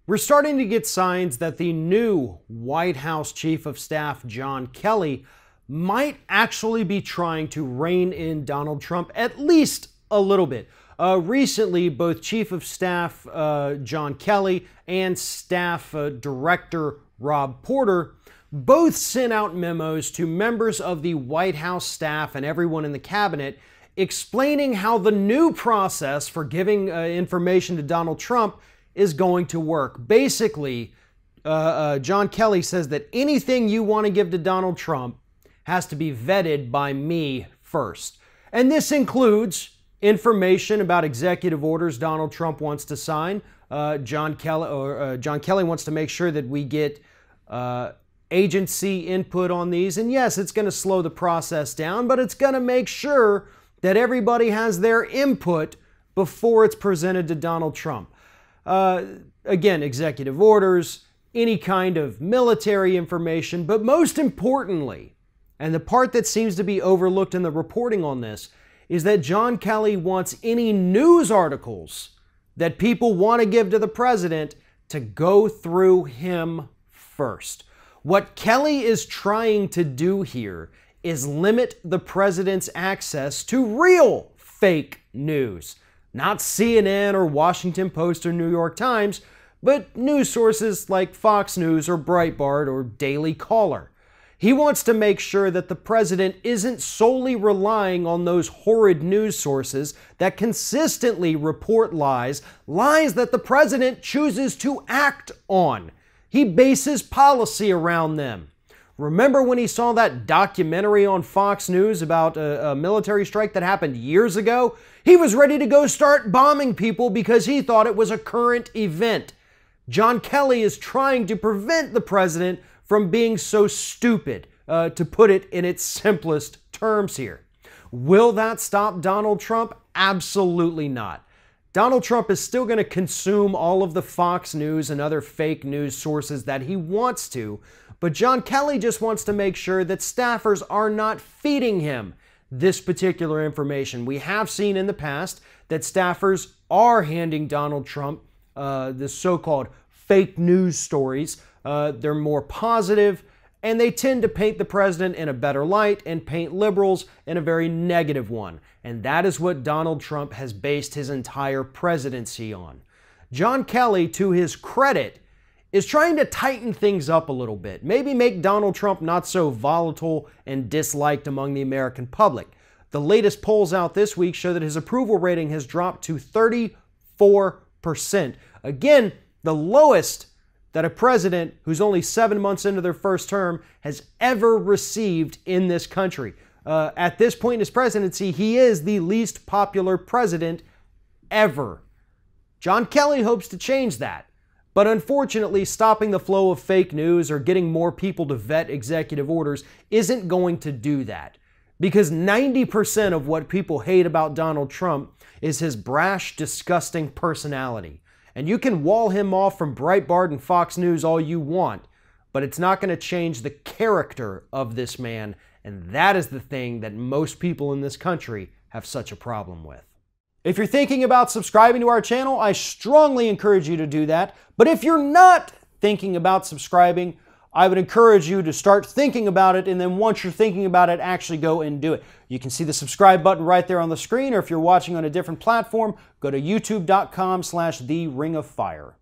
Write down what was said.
We're starting to get signs that the new White House Chief of Staff, John Kelly, might actually be trying to rein in Donald Trump at least a little bit. Recently, both Chief of Staff John Kelly and Staff Director Rob Porter both sent out memos to members of the White House staff and everyone in the cabinet explaining how the new process for giving information to Donald Trump is going to work. Basically, John Kelly says that anything you want to give to Donald Trump has to be vetted by me first. And this includes information about executive orders Donald Trump wants to sign. John Kelly wants to make sure that we get agency input on these. And yes, it's going to slow the process down, but it's going to make sure that everybody has their input before it's presented to Donald Trump. Again, executive orders, any kind of military information, but most importantly, and the part that seems to be overlooked in the reporting on this, is that John Kelly wants any news articles that people want to give to the president to go through him first. What Kelly is trying to do here is limit the president's access to real fake news. Not CNN or Washington Post or New York Times, but news sources like Fox News or Breitbart or Daily Caller. He wants to make sure that the president isn't solely relying on those horrid news sources that consistently report lies that the president chooses to act on. He bases policy around them. Remember when he saw that documentary on Fox News about a military strike that happened years ago? He was ready to go start bombing people because he thought it was a current event. John Kelly is trying to prevent the president from being so stupid, to put it in its simplest terms here. Will that stop Donald Trump? Absolutely not. Donald Trump is still going to consume all of the Fox News and other fake news sources that he wants to, but John Kelly just wants to make sure that staffers are not feeding him this particular information. We have seen in the past that staffers are handing Donald Trump the so-called fake news stories. They're more positive, and they tend to paint the president in a better light and paint liberals in a very negative one. And that is what Donald Trump has based his entire presidency on. John Kelly, to his credit, is trying to tighten things up a little bit. Maybe make Donald Trump not so volatile and disliked among the American public. The latest polls out this week show that his approval rating has dropped to 34%. Again, the lowest that a president who's only 7 months into their first term has ever received in this country. At this point in his presidency, he is the least popular president ever. John Kelly hopes to change that. But unfortunately, stopping the flow of fake news or getting more people to vet executive orders isn't going to do that. Because 90% of what people hate about Donald Trump is his brash, disgusting personality. And you can wall him off from Breitbart and Fox News all you want, but it's not going to change the character of this man, and that is the thing that most people in this country have such a problem with. If you're thinking about subscribing to our channel, I strongly encourage you to do that. But if you're not thinking about subscribing, I would encourage you to start thinking about it, and then once you're thinking about it, actually go and do it. You can see the subscribe button right there on the screen, or if you're watching on a different platform, go to youtube.com/theringofFire.